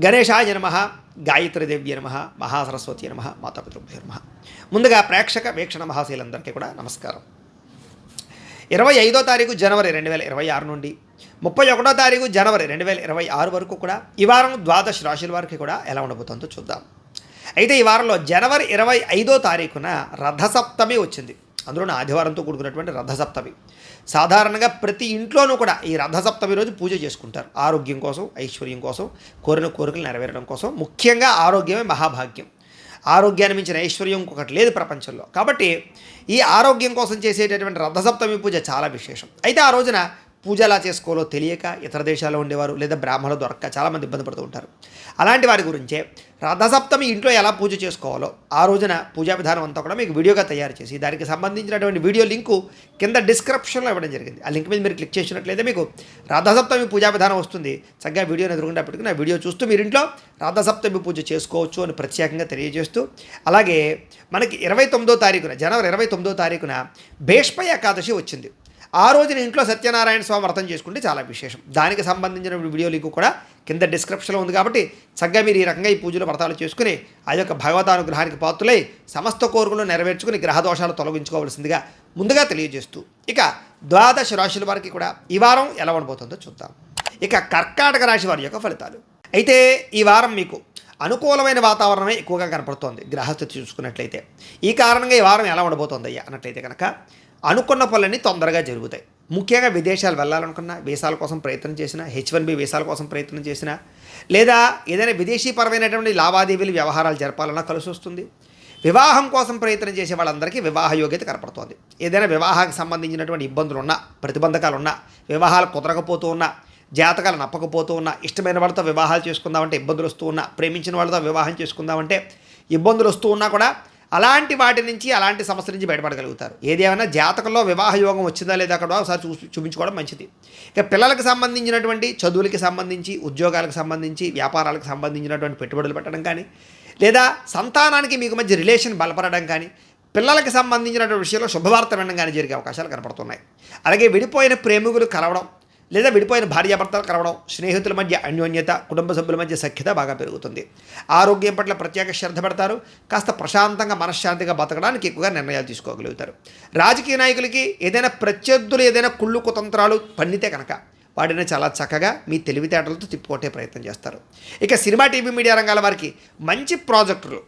గణేశాయ నమః, గాయత్రీదేవ్య నమః, మహాసరస్వతి నమః, మాతాపితృభ్యో నమః. ముందుగా ప్రేక్షక వీక్షణ మహాశీలందరికీ కూడా నమస్కారం. 25వ తారీఖు జనవరి 2026 నుండి 31వ తారీఖు జనవరి 2026 వరకు కూడా ఈ వారం ద్వాదశ రాశుల వారికి కూడా ఎలా ఉండబోతుందో చూద్దాం. అయితే ఈ వారంలో జనవరి 25వ తారీఖున రథసప్తమి వచ్చింది. అందులోనే ఆదివారంతో కూడుకున్నటువంటి రథసప్తమి. సాధారణంగా ప్రతి ఇంట్లోనూ కూడా ఈ రథసప్తమి రోజు పూజ చేసుకుంటారు. ఆరోగ్యం కోసం, ఐశ్వర్యం కోసం, కోరిన కోరికలు నెరవేరడం కోసం. ముఖ్యంగా ఆరోగ్యమే మహాభాగ్యం. ఆరోగ్యాన్ని మించిన ఐశ్వర్యం ఇంకొకటి లేదు ప్రపంచంలో. కాబట్టి ఈ ఆరోగ్యం కోసం చేసేటటువంటి రథసప్తమి పూజ చాలా విశేషం. అయితే ఆ రోజున పూజ ఎలా చేసుకోవాలో తెలియక ఇతర దేశాల్లో ఉండేవారు లేదా బ్రాహ్మణులు దొరక్క చాలామంది ఇబ్బంది పడుతూ ఉంటారు. అలాంటి వారి గురించే రథసప్తమి ఇంట్లో ఎలా పూజ చేసుకోవాలో ఆ రోజున పూజా విధానం అంతా కూడా మీకు వీడియోగా తయారు చేసి దానికి సంబంధించినటువంటి వీడియో లింకు కింద డిస్క్రిప్షన్లో ఇవ్వడం జరిగింది. ఆ లింక్ మీద మీరు క్లిక్ చేసినట్లయితే మీకు రథసప్తమి పూజా విధానం వస్తుంది. చక్కగా వీడియోని ఎదురుకుండా పెట్టుకుని ఆ వీడియో చూస్తూ మీరు ఇంట్లో రథసప్తమి పూజ చేసుకోవచ్చు అని ప్రత్యేకంగా తెలియజేస్తూ, అలాగే మనకి 29వ తారీఖున జనవరి 29వ తారీఖున భీష్మ ఏకాదశి వచ్చింది. ఆ రోజున ఇంట్లో సత్యనారాయణ స్వామి వ్రతం చేసుకుంటే చాలా విశేషం. దానికి సంబంధించిన వీడియో లింక్ కూడా కింద డిస్క్రిప్షన్లో ఉంది. కాబట్టి చక్కగా మీరు ఈ రకంగా ఈ పూజలు వ్రతాలు చేసుకుని ఆ యొక్క భగవతానుగ్రహానికి పాత్రులై సమస్త కోరికలను నెరవేర్చుకుని గ్రహదోషాలు తొలగించుకోవాల్సిందిగా ముందుగా తెలియజేస్తూ, ఇక ద్వాదశ రాశుల వారికి కూడా ఈ వారం ఎలా ఉండబోతుందో చూద్దాం. ఇక కర్కాటక రాశి వారి యొక్క ఫలితాలు. అయితే ఈ వారం మీకు అనుకూలమైన వాతావరణమే ఎక్కువగా కనపడుతోంది గ్రహస్థితి చూసుకున్నట్లయితే. ఈ కారణంగా ఈ వారం ఎలా ఉండబోతోంది అయ్యా అన్నట్లయితే కనుక అనుకున్న పనులన్నీ తొందరగా జరుగుతాయి. ముఖ్యంగా విదేశాలు వెళ్ళాలనుకున్నా, వీసాల కోసం ప్రయత్నం చేసినా, H1B వీసాల కోసం ప్రయత్నం చేసినా, లేదా ఏదైనా విదేశీపరమైనటువంటి లావాదేవీలు వ్యవహారాలు జరపాలన్నా కలిసి వస్తుంది. వివాహం కోసం ప్రయత్నం చేసే వాళ్ళందరికీ వివాహ యోగ్యత కనపడుతోంది. ఏదైనా వివాహానికి సంబంధించినటువంటి ఇబ్బందులు ఉన్నా, ప్రతిబంధకాలు ఉన్నా, వివాహాలు కుదరకపోతూ ఉన్నా, జాతకాలు నప్పకపోతూ ఉన్నా, ఇష్టమైన వాళ్ళతో వివాహాలు చేసుకుందామంటే ఇబ్బందులు వస్తూ ఉన్నా, ప్రేమించిన వాళ్ళతో వివాహం చేసుకుందామంటే ఇబ్బందులు వస్తూ ఉన్నా కూడా అలాంటి వాటి నుంచి, అలాంటి సమస్య నుంచి బయటపడగలుగుతారు. ఏదేమైనా జాతకంలో వివాహ యోగం వచ్చిందా లేదా అక్కడ ఒకసారి చూపించుకోవడం మంచిది. ఇక పిల్లలకు సంబంధించినటువంటి చదువులకి సంబంధించి, ఉద్యోగాలకు సంబంధించి, వ్యాపారాలకు సంబంధించినటువంటి పెట్టుబడులు పెట్టడం కానీ, లేదా సంతానానికి మీకు మధ్య రిలేషన్ బలపడడం కానీ, పిల్లలకు సంబంధించినటువంటి విషయంలో శుభవార్త వినడం కానీ జరిగే అవకాశాలు కనపడుతున్నాయి. అలాగే విడిపోయిన ప్రేమికులు కలవడం, లేదా విడిపోయిన భార్యాభర్తలు కలవడం, స్నేహితుల మధ్య అన్యోన్యత, కుటుంబ సభ్యుల మధ్య సఖ్యత బాగా పెరుగుతుంది. ఆరోగ్యం పట్ల ప్రత్యేక శ్రద్ధ పెడతారు. కాస్త ప్రశాంతంగా మనశ్శాంతిగా బతకడానికి ఎక్కువగా నిర్ణయాలు తీసుకోగలుగుతారు. రాజకీయ నాయకులకి ఏదైనా ప్రత్యర్థులు ఏదైనా కుళ్ళు కుతంత్రాలు పన్నితే కనుక వాటిని చాలా చక్కగా మీ తెలివితేటలతో తిప్పుకొట్టే ప్రయత్నం చేస్తారు. ఇక సినిమా, టీవీ, మీడియా రంగాల వారికి మంచి ప్రాజెక్టులు,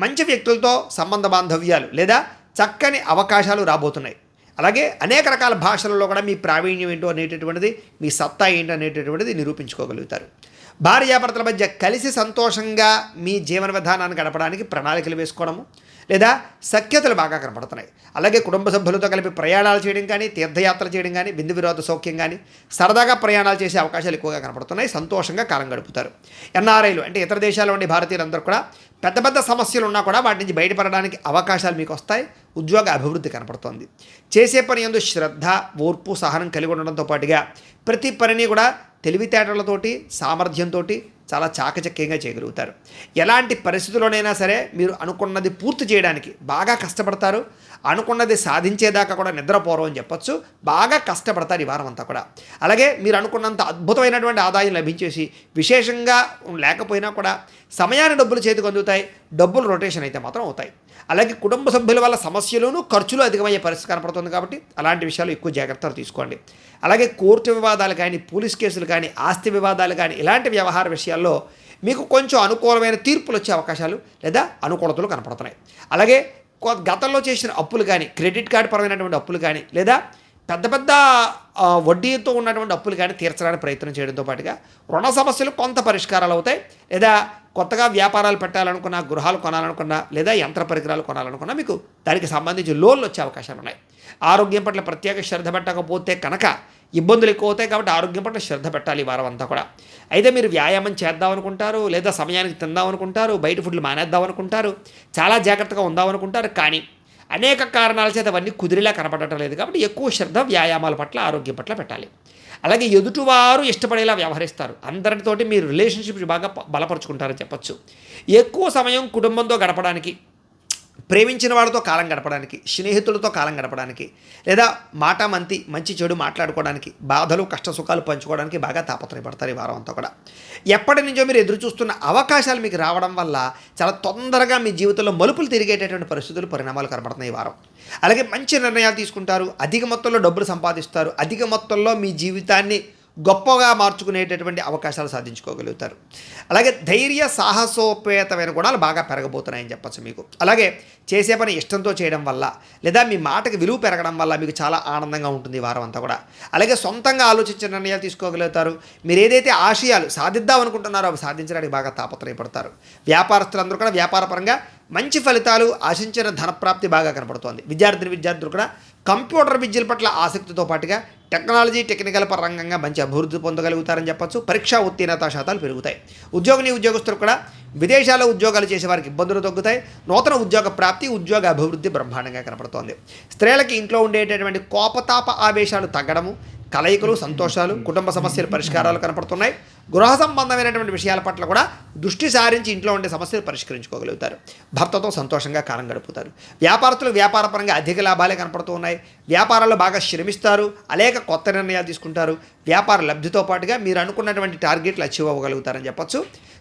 మంచి వ్యక్తులతో సంబంధ బాంధవ్యాలు లేదా చక్కని అవకాశాలు రాబోతున్నాయి. అలాగే అనేక రకాల భాషలలో కూడా మీ ప్రావీణ్యం ఏంటో అనేటటువంటిది, మీ సత్తా ఏంటో అనేటటువంటిది నిరూపించుకోగలుగుతారు. భార్యాభర్తల మధ్య కలిసి సంతోషంగా మీ జీవన విధానాన్ని గడపడానికి ప్రణాళికలు వేసుకోవడము లేదా సఖ్యతలు బాగా కనపడుతున్నాయి. అలాగే కుటుంబ సభ్యులతో కలిపి ప్రయాణాలు చేయడం కానీ, తీర్థయాత్ర చేయడం కానీ, బిందు విరోధ సౌఖ్యం కానీ, సరదాగా ప్రయాణాలు చేసే అవకాశాలు ఎక్కువగా కనపడుతున్నాయి. సంతోషంగా కాలం గడుపుతారు. ఎన్ఆర్ఐలు అంటే ఇతర దేశాల్లో ఉండే భారతీయులందరూ కూడా పెద్ద పెద్ద సమస్యలు ఉన్నా కూడా వాటి నుంచి బయటపడడానికి అవకాశాలు మీకు వస్తాయి. ఉద్యోగ అభివృద్ధి కనపడుతోంది. చేసే పని యందు శ్రద్ధ, ఓర్పు, సహనం కలిగి ఉండడంతో పాటుగా ప్రతి పనిని కూడా తెలివితేటలతోటి, సామర్థ్యంతో చాలా చాకచక్యంగా చేయగలుగుతారు. ఎలాంటి పరిస్థితుల్లోనైనా సరే మీరు అనుకున్నది పూర్తి చేయడానికి బాగా కష్టపడతారు. అనుకున్నది సాధించేదాకా కూడా నిద్రపోరు అని చెప్పొచ్చు. బాగా కష్టపడతారు ఈ వారం అంతా కూడా. అలాగే మీరు అనుకున్నంత అద్భుతమైనటువంటి ఆదాయం లభించేసి, విశేషంగా లేకపోయినా కూడా సమయాన్ని డబ్బులు చేతికి అందుతాయి. డబ్బులు రొటేషన్ అయితే మాత్రం అవుతాయి. అలాగే కుటుంబ సభ్యుల వల్ల సమస్యలను, ఖర్చులు అధికమయ్యే పరిస్థితి కనపడుతుంది. కాబట్టి అలాంటి విషయాలు ఎక్కువ జాగ్రత్తలు తీసుకోండి. అలాగే కోర్టు వివాదాలు కానీ, పోలీస్ కేసులు కానీ, ఆస్తి వివాదాలు కానీ, ఇలాంటి వ్యవహార విషయాల్లో మీకు కొంచెం అనుకూలమైన తీర్పులు వచ్చే అవకాశాలు లేదా అనుకూలతలు కనపడుతున్నాయి. అలాగే గతంలో చేసిన అప్పులు కానీ, క్రెడిట్ కార్డు పరమైనటువంటి అప్పులు కానీ, లేదా పెద్ద పెద్ద వడ్డీతో ఉన్నటువంటి అప్పులు కానీ తీర్చడానికి ప్రయత్నం చేయడంతో పాటుగా రుణ సమస్యలు కొంత పరిష్కారాలు అవుతాయి. లేదా కొత్తగా వ్యాపారాలు పెట్టాలనుకున్నా, గృహాలు కొనాలనుకున్నా, లేదా యంత్ర పరికరాలు కొనాలనుకున్నా మీకు దానికి సంబంధించి లోన్లు వచ్చే అవకాశాలు ఉన్నాయి. ఆరోగ్యం పట్ల ప్రత్యేక శ్రద్ధ పెట్టకపోతే కనుక ఇబ్బందులు ఎక్కువ అవుతాయి. కాబట్టి ఆరోగ్యం పట్ల శ్రద్ధ పెట్టాలి ఈ వారం అంతా కూడా. అయితే మీరు వ్యాయామం చేద్దాం అనుకుంటారు, లేదా సమయానికి తిందాం అనుకుంటారు, బయట ఫుడ్లు మానేద్దాం అనుకుంటారు, చాలా జాగ్రత్తగా ఉందాం అనుకుంటారు. కానీ అనేక కారణాల చేత అవన్నీ కుదిరిలా కనపడటం లేదు. కాబట్టి ఎక్కువ శ్రద్ధ వ్యాయామాల పట్ల, ఆరోగ్యం పట్ల పెట్టాలి. అలాగే ఎదుటివారు ఇష్టపడేలా వ్యవహరిస్తారు. అందరితోటి మీరు రిలేషన్షిప్ బాగా బలపరుచుకుంటారని చెప్పచ్చు. ఎక్కువ సమయం కుటుంబంతో గడపడానికి ప్రేమించిన వాళ్ళతో కాలం గడపడానికి, స్నేహితులతో కాలం గడపడానికి, లేదా మాటామంతి మంచి చెడు మాట్లాడుకోవడానికి, బాధలు కష్ట సుఖాలు పంచుకోవడానికి బాగా తాపత్రయపడతారు ఈ వారం అంతా కూడా. ఎప్పటి నుంచో మీరు ఎదురు చూస్తున్న అవకాశాలు మీకు రావడం వల్ల చాలా తొందరగా మీ జీవితంలో మలుపులు తిరిగేటటువంటి పరిస్థితులు, పరిణామాలు కనబడుతున్నాయి ఈ వారం. అలాగే మంచి నిర్ణయాలు తీసుకుంటారు, అధిక మొత్తంలో డబ్బులు సంపాదిస్తారు, అధిక మొత్తంలో మీ జీవితాన్ని గొప్పగా మార్చుకునేటటువంటి అవకాశాలు సాధించుకోగలుగుతారు. అలాగే ధైర్య సాహసోపేతమైన గుణాలు బాగా పెరగబోతున్నాయని చెప్పచ్చు మీకు. అలాగే చేసే పని ఇష్టంతో చేయడం వల్ల, లేదా మీ మాటకి విలువ పెరగడం వల్ల మీకు చాలా ఆనందంగా ఉంటుంది ఈ వారం అంతా కూడా. అలాగే సొంతంగా ఆలోచించిన నిర్ణయాలు తీసుకోగలుగుతారు. మీరు ఏదైతే ఆశయాలు సాధిద్దాం అనుకుంటున్నారో అవి సాధించడానికి బాగా తాపత్రయపడతారు. వ్యాపారస్తులందరూ కూడా వ్యాపారపరంగా మంచి ఫలితాలు, ఆశించిన ధనప్రాప్తి బాగా కనపడుతోంది. విద్యార్థులు కూడా కంప్యూటర్ విద్యల పట్ల ఆసక్తితో పాటుగా టెక్నాలజీ, టెక్నికల్ పరంగా మంచి అభివృద్ధి పొందగలుగుతారని చెప్పచ్చు. పరీక్షా ఉత్తీర్ణత శాతాలు పెరుగుతాయి. ఉద్యోగస్తులు కూడా విదేశాల్లో ఉద్యోగాలు చేసే వారికి ఇబ్బందులు తగ్గుతాయి. నూతన ఉద్యోగ ప్రాప్తి, ఉద్యోగ అభివృద్ధి బ్రహ్మాండంగా కనపడుతోంది. స్త్రీలకి ఇంట్లో ఉండేటటువంటి కోపతాప ఆవేశాలు తగ్గడము, కలయికలు, సంతోషాలు, కుటుంబ సమస్యల పరిష్కారాలు కనపడుతున్నాయి. గృహ సంబంధమైనటువంటి విషయాల పట్ల కూడా దృష్టి సారించి ఇంట్లో ఉండే సమస్యలు పరిష్కరించుకోగలుగుతారు. భర్తతో సంతోషంగా కాలం గడుపుతారు. వ్యాపారస్తులు వ్యాపారపరంగా అధిక లాభాలే కనపడుతూ ఉన్నాయి. వ్యాపారాల్లో బాగా శ్రమిస్తారు, అనేక కొత్త నిర్ణయాలు తీసుకుంటారు. వ్యాపార లబ్ధితో పాటుగా మీరు అనుకున్నటువంటి టార్గెట్లు అచీవ్ అవ్వగలుగుతారని చెప్పచ్చు.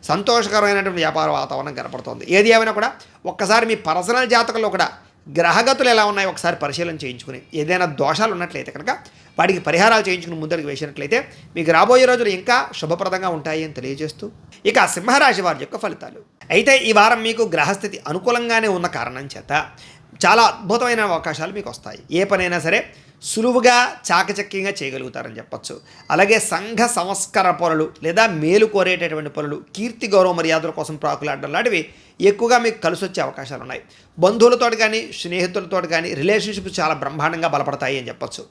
సంతోషకరమైనటువంటి వ్యాపార వాతావరణం కనపడుతోంది. ఏది ఏమైనా కూడా ఒక్కసారి మీ పర్సనల్ జాతకంలో కూడా గ్రహగతులు ఎలా ఉన్నాయో ఒకసారి పరిశీలన చేయించుకుని, ఏదైనా దోషాలు ఉన్నట్లయితే కనుక వాటికి పరిహారాలు చేయించుకుని ముందడుగు వేసినట్లయితే మీకు రాబోయే రోజులు ఇంకా శుభప్రదంగా ఉంటాయి అని తెలియజేస్తూ, ఇక సింహరాశి వారి యొక్క ఫలితాలు. అయితే ఈ వారం మీకు గ్రహస్థితి అనుకూలంగానే ఉన్న కారణం చేత చాలా అద్భుతమైన అవకాశాలు మీకు వస్తాయి. ఏ పనైనా సరే సులువుగా చాకచక్యంగా చేయగలుగుతారని చెప్పచ్చు. అలాగే సంఘ సంస్కార పనులు, లేదా మేలు కోరేటటువంటి పనులు, కీర్తి గౌరవ మర్యాదల కోసం ప్రాకులాడడం లాంటివి ఎక్కువగా మీకు కలిసి వచ్చే అవకాశాలు ఉన్నాయి. బంధువులతో కానీ, స్నేహితులతో కానీ రిలేషన్షిప్ చాలా బ్రహ్మాండంగా బలపడతాయి అని చెప్పచ్చు.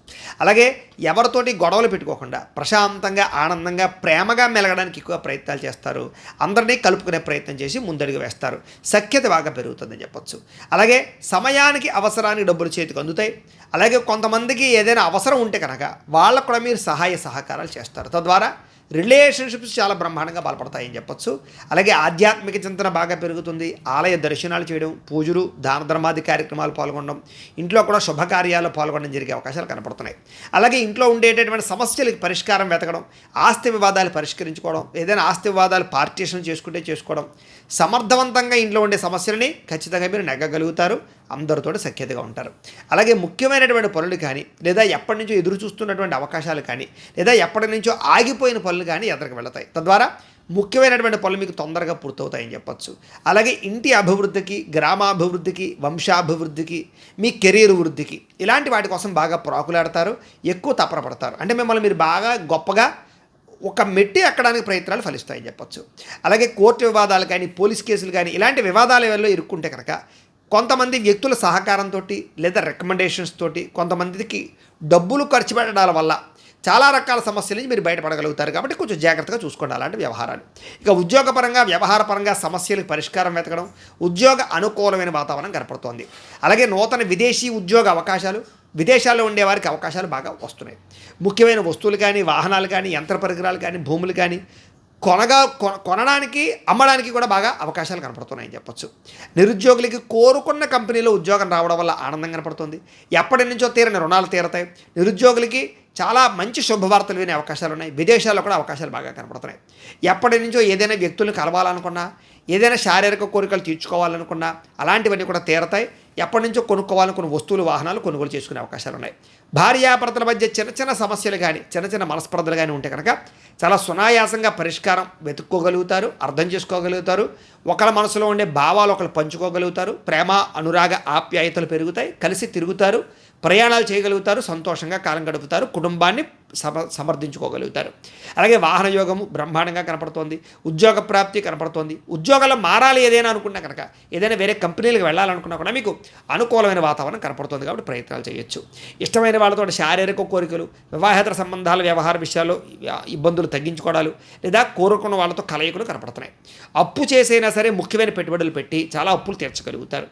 అలాగే ఎవరితోటి గొడవలు పెట్టుకోకుండా ప్రశాంతంగా, ఆనందంగా, ప్రేమగా మెలగడానికి ఎక్కువ ప్రయత్నాలు చేస్తారు. అందరినీ కలుపుకునే ప్రయత్నం చేసి ముందడుగు వేస్తారు. సఖ్యత బాగా పెరుగుతుందని చెప్పచ్చు. అలాగే సమయానికి, అవసరానికి డబ్బులు చేతికి అందుతాయి. అలాగే కొంతమందికి ఏదైనా అవసరం ఉంటే కనుక వాళ్ళకు కూడా మీరు సహాయ సహకారాలు చేస్తారు. తద్వారా రిలేషన్షిప్స్ చాలా బ్రహ్మాండంగా బలపడతాయని చెప్పచ్చు. అలాగే ఆధ్యాత్మిక చింతన బాగా పెరుగుతుంది. ఆలయ దర్శనాలు చేయడం, పూజలు, దాన ధర్మాది కార్యక్రమాలు పాల్గొనడం, ఇంట్లో కూడా శుభకార్యాల్లో పాల్గొనడం జరిగే అవకాశాలు కనపడుతున్నాయి. అలాగే ఇంట్లో ఉండేటటువంటి సమస్యలకి పరిష్కారం వెతకడం, ఆస్తి వివాదాలు పరిష్కరించుకోవడం, ఏదైనా ఆస్తి వివాదాలు పార్టీషన్ చేసుకుంటే చేసుకోవడం, సమర్థవంతంగా ఇంట్లో ఉండే సమస్యలని ఖచ్చితంగా మీరు నెగ్గగలుగుతారు. అందరితో సఖ్యతగా ఉంటారు. అలాగే ముఖ్యమైనటువంటి పనులు కానీ, లేదా ఎప్పటి నుంచో ఎదురు చూస్తున్నటువంటి అవకాశాలు కానీ, లేదా ఎప్పటి నుంచో ఆగిపోయిన పనులు కానీ ఎదురుకు వెళతాయి. తద్వారా ముఖ్యమైనటువంటి పనులు మీకు తొందరగా పూర్తవుతాయని చెప్పచ్చు. అలాగే ఇంటి అభివృద్ధికి, గ్రామాభివృద్ధికి, వంశాభివృద్ధికి, మీ కెరీర్ వృద్ధికి, ఇలాంటి వాటి కోసం బాగా ప్రాకులాడతారు, ఎక్కువ తపనపడతారు. అంటే మిమ్మల్ని మీరు బాగా గొప్పగా ఒక మెట్టి ఎక్కడానికి ప్రయత్నాలు ఫలిస్తాయని చెప్పచ్చు. అలాగే కోర్టు వివాదాలు కానీ, పోలీస్ కేసులు కానీ, ఇలాంటి వివాదాల వల్ల ఇరుక్కుంటే కనుక కొంతమంది వ్యక్తుల సహకారంతో, లేదా రికమెండేషన్స్ తోటి, కొంతమందికి డబ్బులు ఖర్చు పెట్టడాల వల్ల చాలా రకాల సమస్యల నుంచి మీరు బయటపడగలుగుతారు. కాబట్టి కొంచెం జాగ్రత్తగా చూసుకోండి అలాంటి వ్యవహారాలు. ఇక ఉద్యోగపరంగా, వ్యవహారపరంగా సమస్యలకు పరిష్కారం వెతకడం, ఉద్యోగ అనుకూలమైన వాతావరణం కనపడుతోంది. అలాగే నూతన విదేశీ ఉద్యోగ అవకాశాలు, విదేశాల్లో ఉండేవారికి అవకాశాలు బాగా వస్తున్నాయి. ముఖ్యమైన వస్తువులు కానీ, వాహనాలు కానీ, యంత్ర పరికరాలు కానీ, భూములు కానీ కొనడానికి, అమ్మడానికి కూడా బాగా అవకాశాలు కనపడుతున్నాయని చెప్పచ్చు. నిరుద్యోగులకి కోరుకున్న కంపెనీలో ఉద్యోగం రావడం వల్ల ఆనందం కనపడుతుంది. ఎప్పటి నుంచో తీరని రుణాలు తీరతాయి. నిరుద్యోగులకి చాలా మంచి శుభవార్తలు వినే అవకాశాలు ఉన్నాయి. విదేశాల్లో కూడా అవకాశాలు బాగా కనపడుతున్నాయి. ఎప్పటి నుంచో ఏదైనా వ్యక్తులను కలవాలనుకున్నా, ఏదైనా శారీరక కోరికలు తీర్చుకోవాలనుకున్నా అలాంటివన్నీ కూడా తీరతాయి. ఎప్పటి నుంచో కొనుక్కోవాలనుకున్న వస్తువులు, వాహనాలు కొనుగోలు చేసుకునే అవకాశాలు ఉన్నాయి. భార్యాభర్తల మధ్య చిన్న చిన్న సమస్యలు కానీ, చిన్న చిన్న మనస్పర్ధలు కానీ ఉంటే కనుక చాలా సునాయాసంగా పరిష్కారం వెతుక్కోగలుగుతారు, అర్థం చేసుకోగలుగుతారు. ఒకళ్ళ మనసులో ఉండే భావాలు ఒకళ్ళు పంచుకోగలుగుతారు. ప్రేమ, అనురాగ, ఆప్యాయతలు పెరుగుతాయి. కలిసి తిరుగుతారు, ప్రయాణాలు చేయగలుగుతారు, సంతోషంగా కాలం గడుపుతారు, కుటుంబాన్ని సమర్థించుకోగలుగుతారు. అలాగే వాహన యోగము బ్రహ్మాండంగా కనపడుతోంది. ఉద్యోగ ప్రాప్తి కనపడుతోంది. ఉద్యోగాల్లో మారాలి ఏదైనా అనుకున్నా కనుక, ఏదైనా వేరే కంపెనీలకు వెళ్ళాలనుకున్నా కూడా మీకు అనుకూలమైన వాతావరణం కనపడుతుంది. కాబట్టి ప్రయత్నాలు చేయొచ్చు. ఇష్టమైన వాళ్ళతో శారీరక కోరికలు, వివాహేతర సంబంధాలు, వ్యవహార విషయాల్లో ఇబ్బందులు తగ్గించుకోవడాలు, లేదా కోరుకున్న వాళ్ళతో కలయికలు కనపడుతున్నాయి. అప్పు చేసైనా సరే ముఖ్యమైన పెట్టుబడులు పెట్టి చాలా అప్పులు తీర్చగలుగుతారు.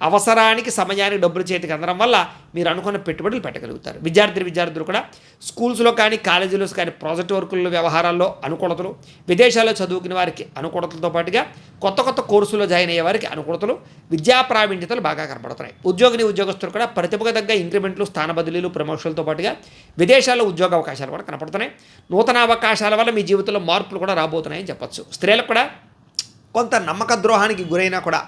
అవసరానికి, సమయానికి డబ్బులు చేతికి అందడం వల్ల మీరు అనుకున్న పెట్టుబడులు పెట్టగలుగుతారు. విద్యార్థులు కూడా స్కూల్స్లో స్కూళ్ళలో కానీ కాలేజీలో కానీ ప్రాజెక్ట్ వర్కుల వ్యవహారాల్లో అనుకూలతలు, విదేశాల్లో చదువుకునే వారికి అనుకూలతలతో పాటుగా కొత్త కొత్త కోర్సులో జాయిన్ అయ్యే వారికి అనుకూలతలు, విద్యా ప్రావీణ్యతలు బాగా కనబడుతున్నాయి. ఉద్యోగస్తులు కూడా ప్రతిభకు తగ్గ ఇంక్రిమెంట్లు, స్థాన బదిలీలు, ప్రమోషన్లతో పాటుగా విదేశాల్లో ఉద్యోగ అవకాశాలు కూడా కనపడుతున్నాయి. నూతన అవకాశాల వల్ల మీ జీవితంలో మార్పులు కూడా రాబోతున్నాయని చెప్పొచ్చు. స్త్రీలకు కూడా కొంత నమ్మక ద్రోహానికి గురైనా కూడా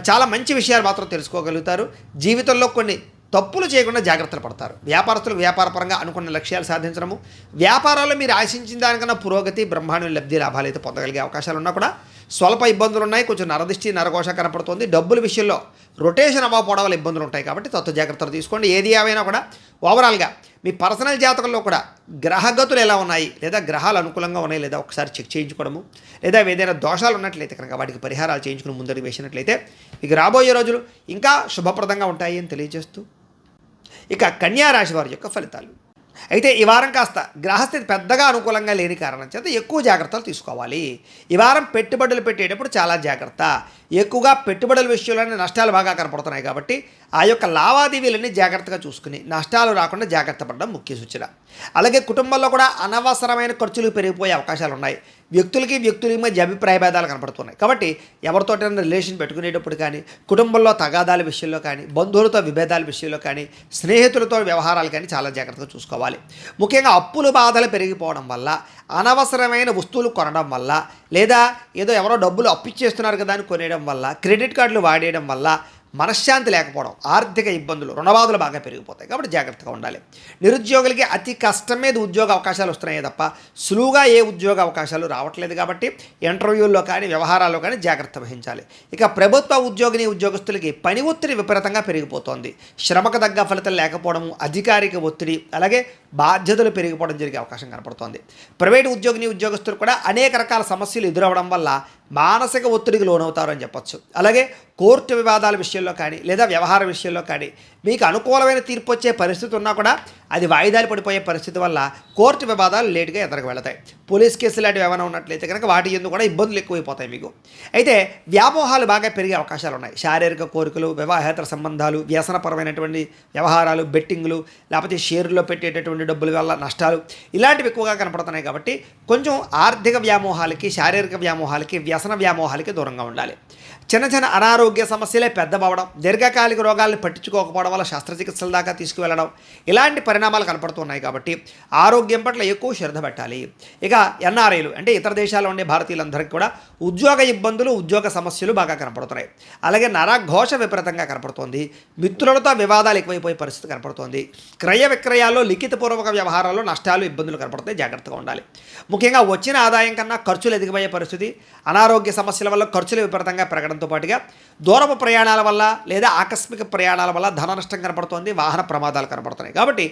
చాలా మంచి విషయాలు మాత్రం తెలుసుకోగలుగుతారు. జీవితంలో కొన్ని తప్పులు చేయకుండా జాగ్రత్తలు పడతారు. వ్యాపారస్తులకు వ్యాపారపరంగా అనుకున్న లక్ష్యాలు సాధించడము, వ్యాపారాల్లో మీరు ఆశించిన దానికన్నా పురోగతి, బ్రహ్మాండ లబ్ధి, లాభాలు అయితే పొందగలిగే అవకాశాలు ఉన్నా కూడా స్వల్ప ఇబ్బందులు ఉన్నాయి. కొంచెం నరదిష్టి, నరఘోష కనపడుతుంది. డబ్బుల విషయంలో రొటేషన్ అవ్వకపోవడం వల్ల ఇబ్బందులు ఉంటాయి కాబట్టి తత్వ జాగ్రత్తలు తీసుకోండి. ఏది ఏమైనా కూడా ఓవరాల్గా మీ పర్సనల్ జాతకంలో కూడా గ్రహగతులు ఎలా ఉన్నాయి, లేదా గ్రహాలు అనుకూలంగా ఉన్నాయి లేదా ఒకసారి చెక్ చేయించుకోవడము, లేదా ఏదైనా దోషాలు ఉన్నట్లయితే కనుక వాటికి పరిహారాలు చేయించుకుని ముందడుగు వేసినట్లయితే ఇక రాబోయే రోజులు ఇంకా శుభప్రదంగా ఉంటాయి అని తెలియజేస్తూ ఇక కన్యా రాశి వారి యొక్క ఫలితాలు. అయితే ఈ వారం కాస్త గ్రహస్థితి పెద్దగా అనుకూలంగా లేని కారణం చేత ఎక్కువ జాగ్రత్తలు తీసుకోవాలి. ఈ వారం పెట్టుబడులు పెట్టేటప్పుడు చాలా జాగ్రత్త. ఎక్కువగా పెట్టుబడుల విషయంలోనే నష్టాలు బాగా కనపడుతున్నాయి కాబట్టి ఆ యొక్క లావాదేవీలన్నీ జాగ్రత్తగా చూసుకుని నష్టాలు రాకుండా జాగ్రత్త పడడం ముఖ్య సూచన. అలాగే కుటుంబంలో కూడా అనవసరమైన ఖర్చులు పెరిగిపోయే అవకాశాలు ఉన్నాయి. వ్యక్తులకి మధ్య అభిప్రాయ భేదాలు కనపడుతున్నాయి కాబట్టి ఎవరితోటైనా రిలేషన్ పెట్టుకునేటప్పుడు కానీ, కుటుంబంలో తగాదాల విషయంలో కానీ, బంధువులతో విభేదాల విషయంలో కానీ, స్నేహితులతో వ్యవహారాలు కానీ చాలా జాగ్రత్తగా చూసుకోవాలి. ముఖ్యంగా అప్పులు బాధలు పెరిగిపోవడం వల్ల, అనవసరమైన వస్తువులు కొనడం వల్ల, లేదా ఏదో ఎవరో డబ్బులు అప్పిచ్చేస్తున్నారు కదా అని కొనేయడం వల్ల, క్రెడిట్ కార్డులు వాడేయడం వల్ల మనశ్శాంతి లేకపోవడం, ఆర్థిక ఇబ్బందులు, రుణబాధలు బాగా పెరిగిపోతాయి కాబట్టి జాగ్రత్తగా ఉండాలి. నిరుద్యోగులకి అతి కష్టం మీద ఉద్యోగ అవకాశాలు వస్తున్నాయి తప్ప సులువుగా ఏ ఉద్యోగ అవకాశాలు రావట్లేదు కాబట్టి ఇంటర్వ్యూల్లో కానీ వ్యవహారాల్లో కానీ జాగ్రత్త వహించాలి. ఇక ప్రభుత్వ ఉద్యోగస్తులకి పని ఒత్తిడి విపరీతంగా పెరిగిపోతోంది. శ్రమకు తగ్గ ఫలితం లేకపోవడం, అధికారిక ఒత్తిడి, అలాగే బాధ్యతలు పెరిగిపోవడం జరిగే అవకాశం కనపడుతోంది. ప్రైవేటు ఉద్యోగస్తులు కూడా అనేక రకాల సమస్యలు ఎదురవడం వల్ల మానసిక ఒత్తిడికి లోనవుతారు అని చెప్పొచ్చు. అలాగే కోర్టు వివాదాల విషయంలో కానీ, లేదా వ్యవహార విషయంలో కానీ మీకు అనుకూలమైన తీర్పు వచ్చే పరిస్థితి ఉన్నా కూడా అది వాయిదాలు పడిపోయే పరిస్థితి వల్ల కోర్టు వివాదాలు లేటుగా ఎదురుకు వెళతాయి. పోలీస్ కేసులు లాంటివి ఏమైనా ఉన్నట్లయితే కనుక వాటి ఎందుకు కూడా ఇబ్బందులు ఎక్కువైపోతాయి మీకు. అయితే వ్యామోహాలు బాగా పెరిగే అవకాశాలు ఉన్నాయి. శారీరక కోరికలు, వివాహేతర సంబంధాలు, వ్యసనపరమైనటువంటి వ్యవహారాలు, బెట్టింగ్లు, లేకపోతే షేర్లో పెట్టేటటువంటి డబ్బుల వల్ల నష్టాలు, ఇలాంటివి ఎక్కువగా కనపడుతున్నాయి కాబట్టి కొంచెం ఆర్థిక వ్యామోహాలకి, శారీరక వ్యామోహాలకి, వ్యసన వ్యామోహాలకి దూరంగా ఉండాలి. చిన్న అనారోగ్య సమస్యలే పెద్దవడం, దీర్ఘకాలిక రోగాలను పట్టించుకోకపోవడం వల్ల శస్త్రచికిత్సల దాకా తీసుకువెళ్ళడం, ఇలాంటి పరిణామాలు కనపడుతున్నాయి కాబట్టి ఆరోగ్యం పట్ల ఎక్కువ శ్రద్ధ పెట్టాలి. ఇక ఎన్ఆర్ఐలు అంటే ఇతర దేశాల్లో ఉండే భారతీయులందరికీ కూడా ఉద్యోగ ఇబ్బందులు, ఉద్యోగ సమస్యలు బాగా కనపడుతున్నాయి. అలాగే నరఘోష విపరీతంగా కనపడుతోంది. మిత్రులతో వివాదాలు ఎక్కువైపోయే పరిస్థితి కనపడుతోంది. క్రయ విక్రయాల్లో, లిఖితపూర్వక వ్యవహారాల్లో నష్టాలు, ఇబ్బందులు కనపడుతాయి. జాగ్రత్తగా ఉండాలి. ముఖ్యంగా వచ్చిన ఆదాయం కన్నా ఖర్చులు ఎదిగిపోయే పరిస్థితి, అనారోగ్య సమస్యల వల్ల ఖర్చులు విపరీతంగా పెరగడంతో పాటుగా దూరపు ప్రయాణాల వల్ల లేదా ఆకస్మిక ప్రయాణాల వల్ల ధన నష్టం కనపడుతోంది, వాహన ప్రమాదాలు కనపడుతున్నాయి. కాబట్టి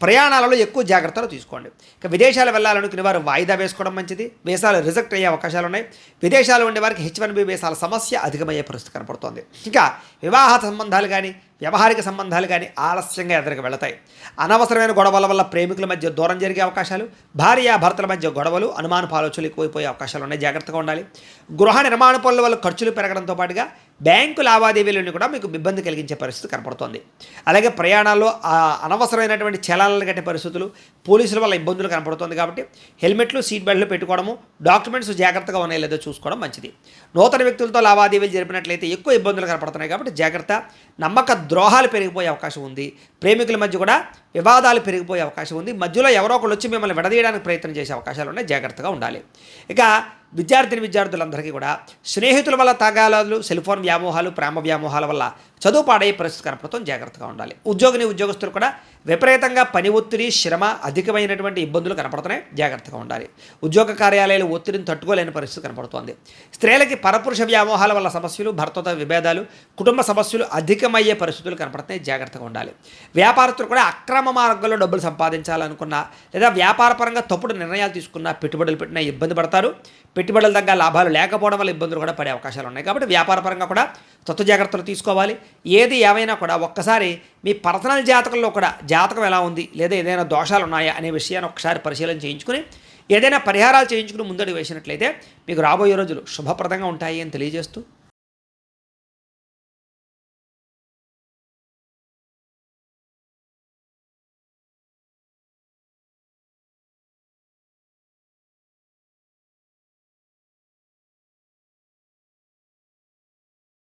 ప్రయాణాలలో ఎక్కువ జాగ్రత్తలు తీసుకోండి. ఇక విదేశాలు వెళ్ళాలనుకునే వారు వాయిదా వేసుకోవడం మంచిది. వీసాలు రిజెక్ట్ అయ్యే అవకాశాలు ఉన్నాయి. విదేశాలు ఉండే వారికి H1B వీసాల సమస్య అధికమయ్యే పరిస్థితి కనపడుతోంది. ఇంకా వివాహ సంబంధాలు కానీ, వ్యవహారిక సంబంధాలు కానీ ఆలస్యంగా ఎదురుకు వెళతాయి. అనవసరమైన గొడవల వల్ల ప్రేమికుల మధ్య దూరం జరిగే అవకాశాలు, భార్యాభర్తల మధ్య గొడవలు, అనుమానపు ఆలోచనలు ఎక్కువైపోయే అవకాశాలు ఉన్నాయి. జాగ్రత్తగా ఉండాలి. గృహ నిర్మాణ పనుల వల్ల ఖర్చులు పెరగడంతో పాటుగా బ్యాంకు లావాదేవీలను కూడా మీకు ఇబ్బంది కలిగించే పరిస్థితి కనపడుతోంది. అలాగే ప్రయాణాల్లో అనవసరమైనటువంటి చలానాలు కట్టే పరిస్థితులు, పోలీసుల వల్ల ఇబ్బందులు కనపడుతుంది కాబట్టి హెల్మెట్లు, సీట్ బెల్ట్లు పెట్టుకోవడము, డాక్యుమెంట్స్ జాగ్రత్తగా ఉన్నాయో లేదో చూసుకోవడం మంచిది. నూతన వ్యక్తులతో లావాదేవీలు జరిపినట్లయితే ఎక్కువ ఇబ్బందులు కనపడుతున్నాయి కాబట్టి జాగ్రత్త. నమ్మక ద్రోహాలు పెరిగిపోయే అవకాశం ఉంది. ప్రేమికుల మధ్య కూడా వివాదాలు పెరిగిపోయే అవకాశం ఉంది. మధ్యలో ఎవరో ఒకళ్ళు వచ్చి మిమ్మల్ని విడదీయడానికి ప్రయత్నం చేసే అవకాశాలు ఉన్నాయి. జాగ్రత్తగా ఉండాలి. ఇక విద్యార్థులందరికీ కూడా స్నేహితుల వల్ల తగాదాలు, సెల్ఫోన్ వ్యామోహాలు, ప్రేమ వ్యామోహాల వల్ల చదువు పాడయ్యే పరిస్థితి కనపడుతుంది. జాగ్రత్తగా ఉండాలి. ఉద్యోగస్తులు కూడా విపరీతంగా పని ఒత్తిడి, శ్రమ, అధికమైనటువంటి ఇబ్బందులు కనపడుతున్నాయి. జాగ్రత్తగా ఉండాలి. ఉద్యోగ కార్యాలయాలు ఒత్తిడిని తట్టుకోలేని పరిస్థితి కనపడుతోంది. స్త్రీలకి పరపురుష వ్యామోహాల వల్ల సమస్యలు, భర్తతో విభేదాలు, కుటుంబ సమస్యలు అధికమయ్యే పరిస్థితులు కనపడుతున్నాయి. జాగ్రత్తగా ఉండాలి. వ్యాపారస్తులు కూడా అక్రమ మార్గంలో డబ్బులు సంపాదించాలనుకున్నా, లేదా వ్యాపారపరంగా తప్పుడు నిర్ణయాలు తీసుకున్నా, పెట్టుబడులు పెట్టినా ఇబ్బంది పడతారు. పెట్టుబడుల తగ్గ లాభాలు లేకపోవడం వల్ల ఇబ్బందులు కూడా పడే అవకాశాలు ఉన్నాయి. కాబట్టి వ్యాపారపరంగా కూడా తత్వ జాగ్రత్తలు తీసుకోవాలి. ఏది ఏమైనా కూడా ఒక్కసారి మీ పర్సనల్ జాతకంలో కూడా జాతకం ఎలా ఉంది, లేదా ఏదైనా దోషాలు ఉన్నాయా అనే విషయాన్ని ఒకసారి పరిశీలన చేయించుకుని ఏదైనా పరిహారాలు చేయించుకుని ముందడుగు వేసినట్లయితే మీకు రాబోయే రోజులు శుభప్రదంగా ఉంటాయి అని తెలియజేస్తూ